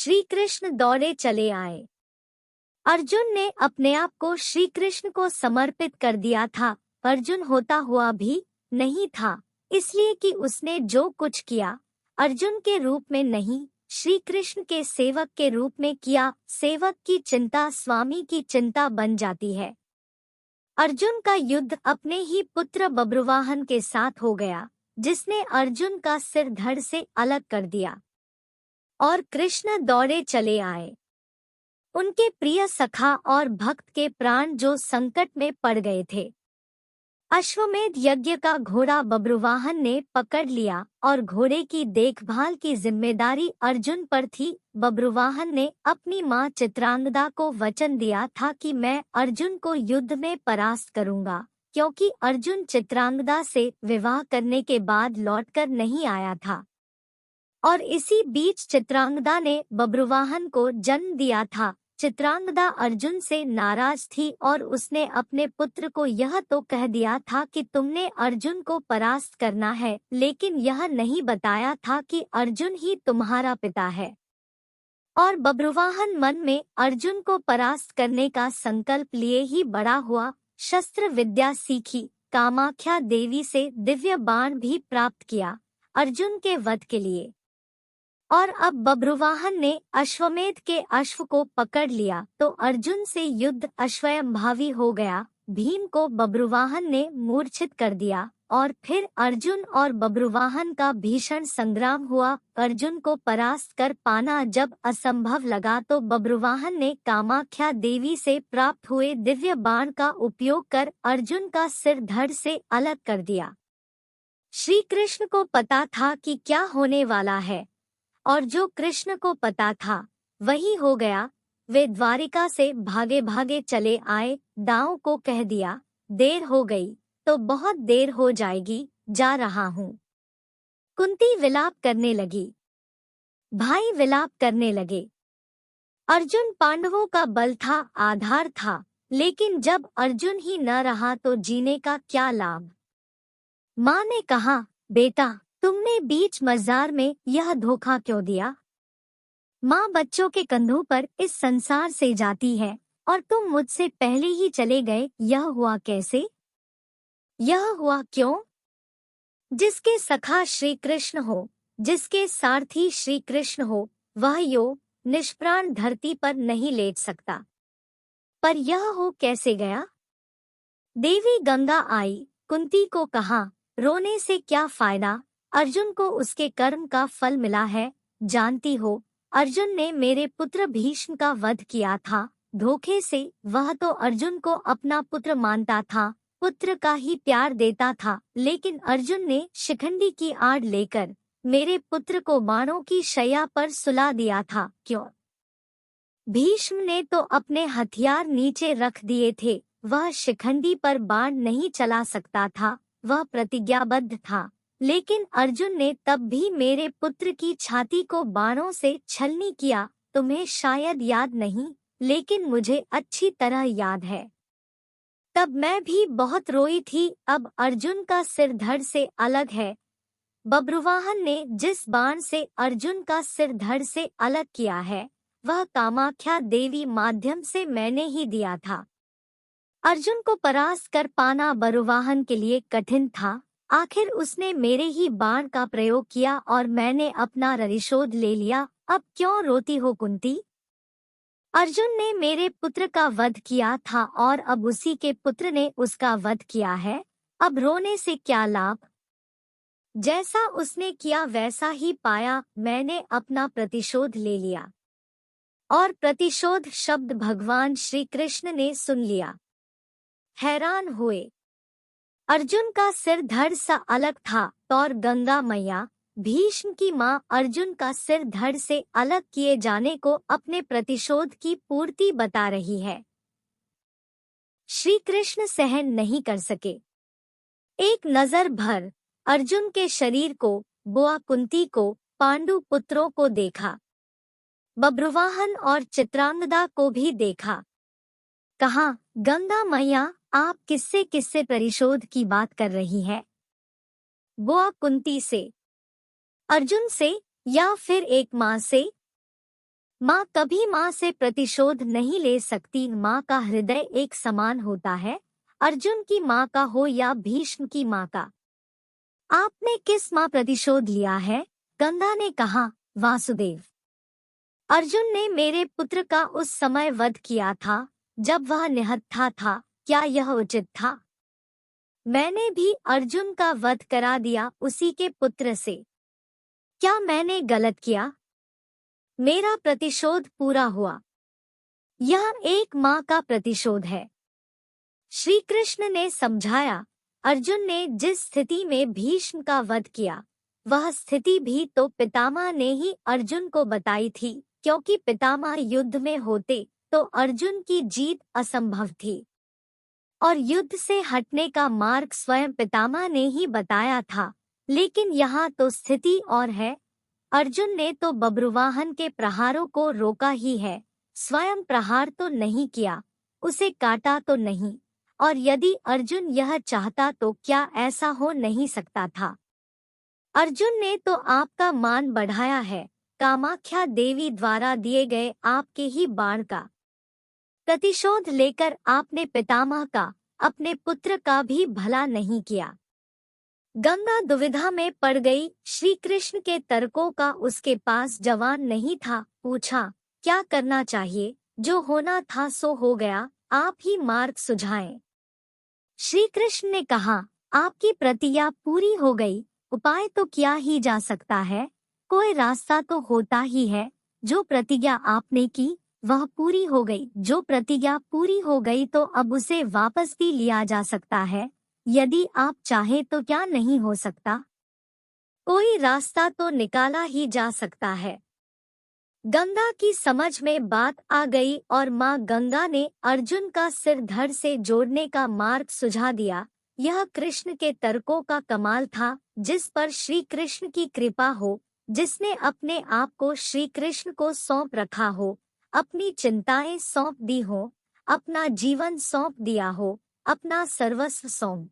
श्री कृष्ण दौड़े चले आए। अर्जुन ने अपने आप को श्री कृष्ण को समर्पित कर दिया था। अर्जुन होता हुआ भी नहीं था, इसलिए कि उसने जो कुछ किया अर्जुन के रूप में नहीं, श्री कृष्ण के सेवक के रूप में किया। सेवक की चिंता स्वामी की चिंता बन जाती है। अर्जुन का युद्ध अपने ही पुत्र बब्रुवाहन के साथ हो गया, जिसने अर्जुन का सिर धड़ से अलग कर दिया। और कृष्ण दौड़े चले आए। उनके प्रिय सखा और भक्त के प्राण जो संकट में पड़ गए थे। अश्वमेध यज्ञ का घोड़ा बब्रुवाहन ने पकड़ लिया और घोड़े की देखभाल की जिम्मेदारी अर्जुन पर थी। बब्रुवाहन ने अपनी मां चित्रांगदा को वचन दिया था कि मैं अर्जुन को युद्ध में परास्त करूंगा, क्योंकि अर्जुन चित्रांगदा से विवाह करने के बाद लौटकर नहीं आया था। और इसी बीच चित्रांगदा ने बब्रुवाहन को जन्म दिया था। चित्रांगदा अर्जुन से नाराज थी और उसने अपने पुत्र को यह तो कह दिया था कि तुमने अर्जुन को परास्त करना है, लेकिन यह नहीं बताया था कि अर्जुन ही तुम्हारा पिता है। और बब्रुवाहन मन में अर्जुन को परास्त करने का संकल्प लिए ही बड़ा हुआ। शस्त्र विद्या सीखी, कामाख्या देवी से दिव्य बाण भी प्राप्त किया अर्जुन के वध के लिए। और अब बब्रुवाहन ने अश्वमेध के अश्व को पकड़ लिया तो अर्जुन से युद्ध अश्वयंभावी हो गया। भीम को बब्रुवाहन ने मूर्छित कर दिया और फिर अर्जुन और बब्रुवाहन का भीषण संग्राम हुआ। अर्जुन को परास्त कर पाना जब असंभव लगा तो बब्रुवाहन ने कामाख्या देवी से प्राप्त हुए दिव्य बाण का उपयोग कर अर्जुन का सिर धड़ से अलग कर दिया। श्री कृष्ण को पता था कि क्या होने वाला है, और जो कृष्ण को पता था वही हो गया। वे द्वारिका से भागे भागे चले आए। दाऊ को कह दिया, देर हो गई तो बहुत देर हो जाएगी, जा रहा हूँ। कुंती विलाप करने लगी, भाई विलाप करने लगे। अर्जुन पांडवों का बल था, आधार था, लेकिन जब अर्जुन ही न रहा तो जीने का क्या लाभ। माँ ने कहा, बेटा तुमने बीच मजार में यह धोखा क्यों दिया। माँ बच्चों के कंधों पर इस संसार से जाती है और तुम मुझसे पहले ही चले गए। यह हुआ कैसे? यह हुआ क्यों? जिसके सखा श्री कृष्ण हो, जिसके सारथी श्री कृष्ण हो, वह यो निष्प्राण धरती पर नहीं लेट सकता। पर यह हो कैसे गया? देवी गंगा आई, कुंती को कहा, रोने से क्या फायदा, अर्जुन को उसके कर्म का फल मिला है। जानती हो, अर्जुन ने मेरे पुत्र भीष्म का वध किया था धोखे से। वह तो अर्जुन को अपना पुत्र मानता था, पुत्र का ही प्यार देता था, लेकिन अर्जुन ने शिखंडी की आड़ लेकर मेरे पुत्र को बाणों की शैया पर सुला दिया था। क्यों? भीष्म ने तो अपने हथियार नीचे रख दिए थे। वह शिखंडी पर बाण नहीं चला सकता था, वह प्रतिज्ञाबद्ध था। लेकिन अर्जुन ने तब भी मेरे पुत्र की छाती को बाणों से छलनी किया। तुम्हें शायद याद नहीं, लेकिन मुझे अच्छी तरह याद है। तब मैं भी बहुत रोई थी। अब अर्जुन का सिर धड़ से अलग है। बब्रुवाहन ने जिस बाण से अर्जुन का सिर धड़ से अलग किया है, वह कामाख्या देवी माध्यम से मैंने ही दिया था। अर्जुन को परास्त कर पाना बब्रुवाहन के लिए कठिन था। आखिर उसने मेरे ही बाण का प्रयोग किया और मैंने अपना प्रतिशोध ले लिया। अब क्यों रोती हो कुंती? अर्जुन ने मेरे पुत्र का वध किया था और अब उसी के पुत्र ने उसका वध किया है। अब रोने से क्या लाभ? जैसा उसने किया वैसा ही पाया। मैंने अपना प्रतिशोध ले लिया। और प्रतिशोध शब्द भगवान श्री कृष्ण ने सुन लिया, हैरान हुए। अर्जुन का सिर धड़ सा अलग था और गंगा मैया भीष्म की मां अर्जुन का सिर धड़ से अलग किए जाने को अपने प्रतिशोध की पूर्ति बता रही है। श्री कृष्ण सहन नहीं कर सके। एक नजर भर अर्जुन के शरीर को, बुआ कुंती को, पांडु पुत्रों को देखा, बब्रुवाहन और चित्रांगदा को भी देखा। कहा, गंगा मैया आप किससे किससे प्रतिशोध की बात कर रही हैं? बुआ कुंती से, अर्जुन से, या फिर एक मां से? माँ कभी माँ से प्रतिशोध नहीं ले सकती। माँ का हृदय एक समान होता है, अर्जुन की माँ का हो या भीष्म की माँ का। आपने किस माँ प्रतिशोध लिया है? गंगा ने कहा, वासुदेव। अर्जुन ने मेरे पुत्र का उस समय वध किया था जब वह निहत्था था। क्या यह उचित था? मैंने भी अर्जुन का वध करा दिया उसी के पुत्र से। क्या मैंने गलत किया? मेरा प्रतिशोध पूरा हुआ। यह एक माँ का प्रतिशोध है। श्री कृष्ण ने समझाया, अर्जुन ने जिस स्थिति में भीष्म का वध किया, वह स्थिति भी तो पितामह ने ही अर्जुन को बताई थी, क्योंकि पितामह युद्ध में होते तो अर्जुन की जीत असंभव थी और युद्ध से हटने का मार्ग स्वयं पितामह ने ही बताया था। लेकिन यहाँ तो स्थिति और है। अर्जुन ने तो बब्रुवाहन के प्रहारों को रोका ही है, स्वयं प्रहार तो नहीं किया, उसे काटा तो नहीं। और यदि अर्जुन यह चाहता तो क्या ऐसा हो नहीं सकता था? अर्जुन ने तो आपका मान बढ़ाया है, कामाख्या देवी द्वारा दिए गए आपके ही बाण का प्रतिशोध लेकर आपने पितामह का, अपने पुत्र का भी भला नहीं किया। गंगा दुविधा में पड़ गई। श्री कृष्ण के तर्कों का उसके पास जवाब नहीं था। पूछा, क्या करना चाहिए? जो होना था सो हो गया, आप ही मार्ग सुझाएं। श्री कृष्ण ने कहा, आपकी प्रतिज्ञा पूरी हो गई, उपाय तो किया ही जा सकता है, कोई रास्ता तो होता ही है। जो प्रतिज्ञा आपने की वह पूरी हो गई। जो प्रतिज्ञा पूरी हो गई तो अब उसे वापस भी लिया जा सकता है, यदि आप चाहें तो। क्या नहीं हो सकता? कोई रास्ता तो निकाला ही जा सकता है। गंगा की समझ में बात आ गई और माँ गंगा ने अर्जुन का सिर धड़ से जोड़ने का मार्ग सुझा दिया। यह कृष्ण के तर्कों का कमाल था, जिस पर श्री कृष्ण की कृपा हो, जिसने अपने आप को श्री कृष्ण को सौंप रखा हो, अपनी चिंताएं सौंप दी हो, अपना जीवन सौंप दिया हो, अपना सर्वस्व सौंप